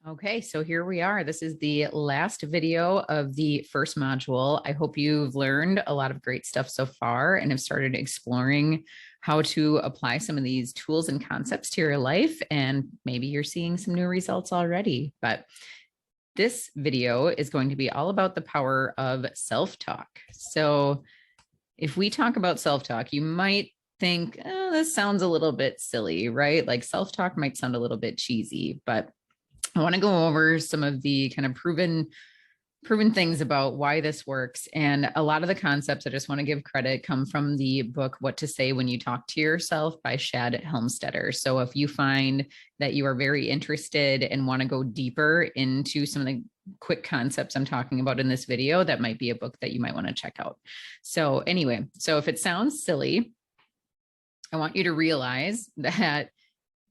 Okay, so here we are. This is the last video of the first module. I hope you've learned a lot of great stuff so far and have started exploring how to apply some of these tools and concepts to your life. And maybe you're seeing some new results already. But this video is going to be all about the power of self-talk. So if we talk about self-talk, you might think, oh, this sounds a little bit silly, right? Like self-talk might sound a little bit cheesy, but I want to go over some of the kind of proven things about why this works. And a lot of the concepts, I just want to give credit, come from the book, What to Say When You Talk to Yourself by Shad Helmstetter. So if you find that you are very interested and want to go deeper into some of the quick concepts I'm talking about in this video, that might be a book that you might want to check out. So anyway, so if it sounds silly, I want you to realize that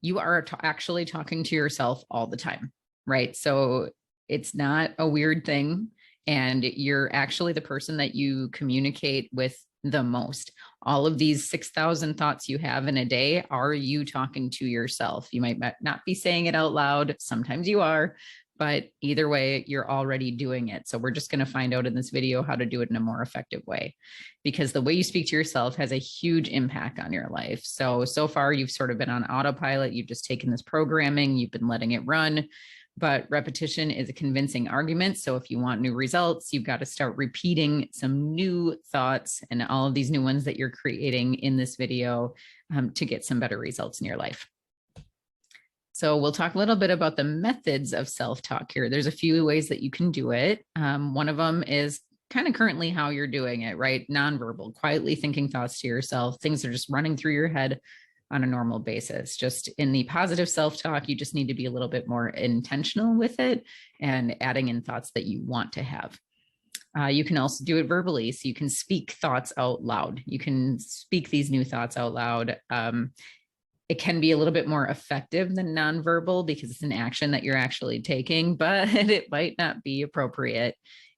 you are actually talking to yourself all the time, right? So it's not a weird thing. And you're actually the person that you communicate with the most. All of these 6,000 thoughts you have in a day, are you talking to yourself? You might not be saying it out loud. Sometimes you are, but either way, you're already doing it. So we're just going to find out in this video how to do it in a more effective way, because the way you speak to yourself has a huge impact on your life. So far you've sort of been on autopilot. You've just taken this programming, you've been letting it run, but repetition is a convincing argument. So if you want new results, you've got to start repeating some new thoughts and all of these new ones that you're creating in this video to get some better results in your life. So we'll talk a little bit about the methods of self-talk here. There's a few ways that you can do it. One of them is kind of currently how you're doing it, right? Nonverbal, quietly thinking thoughts to yourself. Things are just running through your head on a normal basis. Just in the positive self-talk, you just need to be a little bit more intentional with it and adding in thoughts that you want to have. You can also do it verbally. So you can speak thoughts out loud. You can speak these new thoughts out loud. It can be a little bit more effective than nonverbal because it's an action that you're actually taking, but it might not be appropriate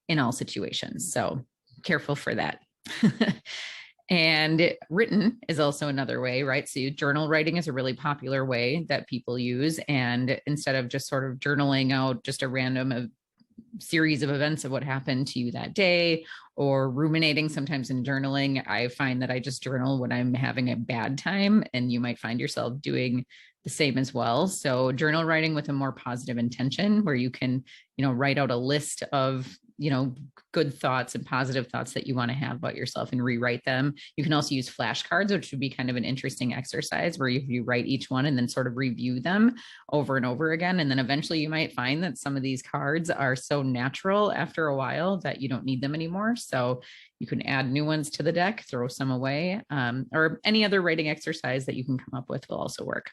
in all situations. So careful for that. And written is also another way, right? So journal writing is a really popular way that people use. And instead of just sort of journaling out just a random series of events of what happened to you that day or ruminating sometimes in journaling, I find that I just journal when I'm having a bad time, and you might find yourself doing the same as well. So journal writing with a more positive intention, where you can, write out a list of, good thoughts and positive thoughts that you want to have about yourself and rewrite them. You can also use flashcards, which would be kind of an interesting exercise where you write each one and then sort of review them over and over again. And then eventually you might find that some of these cards are so natural after a while that you don't need them anymore. So you can add new ones to the deck, throw some away, or any other writing exercise that you can come up with will also work.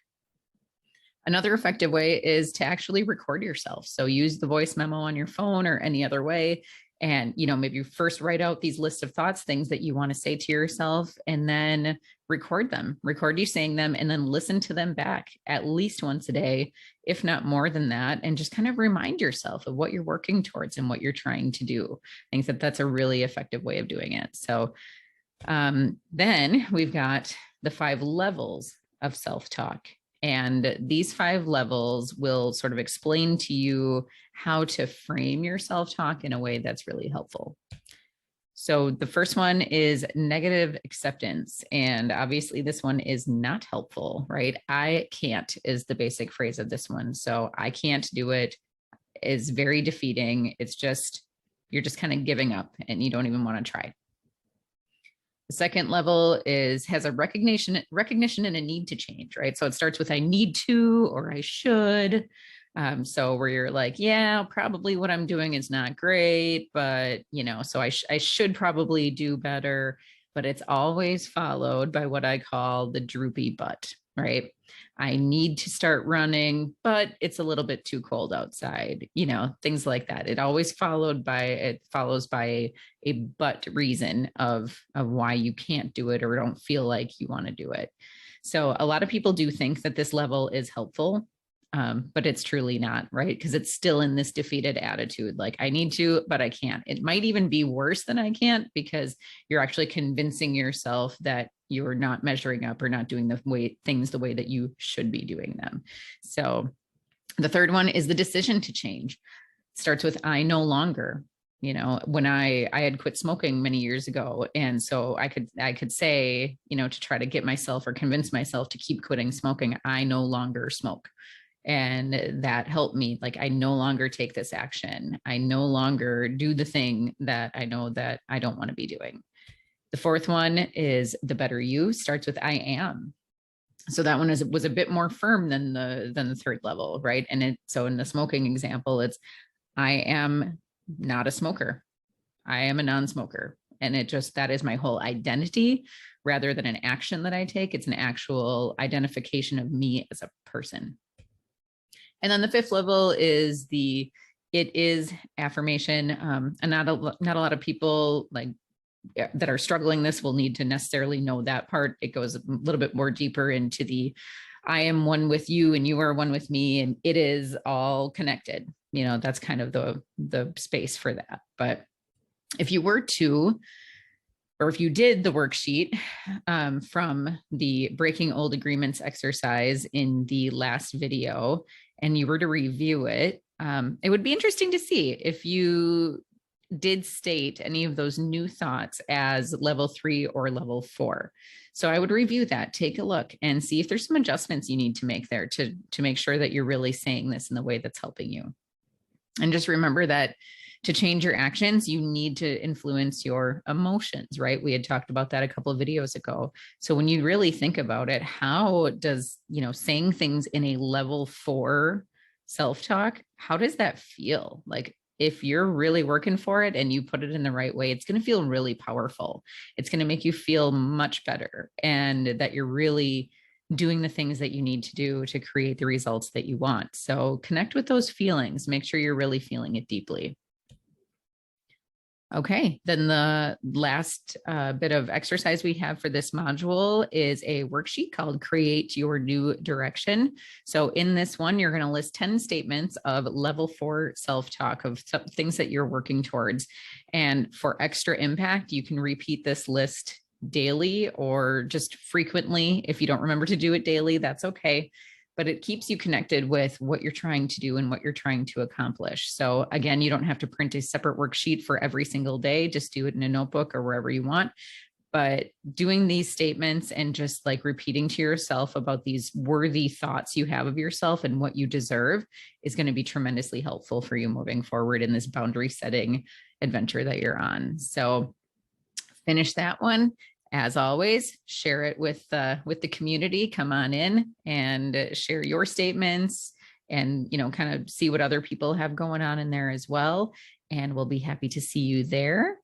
Another effective way is to actually record yourself. So use the voice memo on your phone or any other way. And, maybe you first write out these lists of thoughts, things that you want to say to yourself, and then record them, record you saying them, and then listen to them back at least once a day, if not more than that. And just kind of remind yourself of what you're working towards and what you're trying to do. I think that that's a really effective way of doing it. So then we've got the 5 levels of self-talk. And these 5 levels will sort of explain to you how to frame your self-talk in a way that's really helpful. So the first one is negative acceptance. And obviously this one is not helpful, right? I can't is the basic phrase of this one. So I can't do it is very defeating. It's just, you're just kind of giving up and you don't even want to try. The second level has a recognition and a need to change, right? So it starts with I need to, or I should. So where you're like, yeah, probably what I'm doing is not great, but so I should probably do better. But it's always followed by what I call the droopy butt, right? I need to start running, but it's a little bit too cold outside, things like that. It follows by a but reason of why you can't do it or don't feel like you want to do it. So a lot of people do think that this level is helpful, but it's truly not, right? Because it's still in this defeated attitude, like I need to, but I can't. It might even be worse than I can't, because you're actually convincing yourself that you're not measuring up or not doing things the way that you should be doing them. So The third one is the decision to change. It starts with I no longer. You know, when I had quit smoking many years ago, and so I could say, you know, to try to get myself or convince myself to keep quitting smoking, I no longer smoke. And that helped me. Like, I no longer take this action. I no longer do the thing that I know that I don't want to be doing. The fourth one is the better you, starts with I am. So that one was a bit more firm than the third level, right? And so in the smoking example, it's I am not a smoker. I am a non-smoker. And that is my whole identity rather than an action that I take. It's an actual identification of me as a person. And then the fifth level is it is affirmation. And not a lot of people that are struggling this will need to necessarily know that part. It goes a little bit more deeper into the I am one with you and you are one with me, and it is all connected. You know, that's kind of the space for that. But if you were to, or if you did the worksheet from the Breaking Old Agreements exercise in the last video, and you were to review it, it would be interesting to see if you did state any of those new thoughts as level 3 or level 4. So I would review that, take a look, and see if there's some adjustments you need to make there to make sure that you're really saying this in the way that's helping you. And just remember that to change your actions, you need to influence your emotions, right? We had talked about that a couple of videos ago. So when you really think about it, how does, you know, saying things in a level 4 self-talk, how does that feel? Like, if you're really working for it and you put it in the right way, it's going to feel really powerful. It's going to make you feel much better, and that you're really doing the things that you need to do to create the results that you want. So connect with those feelings. Make sure you're really feeling it deeply. Okay, then the last bit of exercise we have for this module is a worksheet called Create Your New Direction. So in this one, you're going to list 10 statements of level 4 self-talk, of things that you're working towards. And for extra impact, you can repeat this list daily or just frequently. If you don't remember to do it daily, that's okay. But it keeps you connected with what you're trying to do and what you're trying to accomplish. So again, you don't have to print a separate worksheet for every single day. Just do it in a notebook or wherever you want. But doing these statements and just like repeating to yourself about these worthy thoughts you have of yourself and what you deserve is going to be tremendously helpful for you moving forward in this boundary setting adventure that you're on. So finish that one. As always, share it with the community. Come on in and share your statements, and, you know, kind of see what other people have going on in there as well. And we'll be happy to see you there.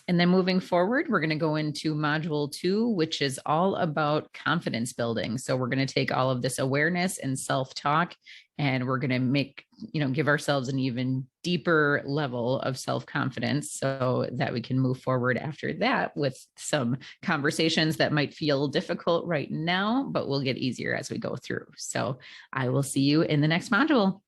And then moving forward, we're going to go into module 2, which is all about confidence building. So we're going to take all of this awareness and self-talk, and we're going to give ourselves an even deeper level of self-confidence so that we can move forward after that with some conversations that might feel difficult right now, but will get easier as we go through. So I will see you in the next module.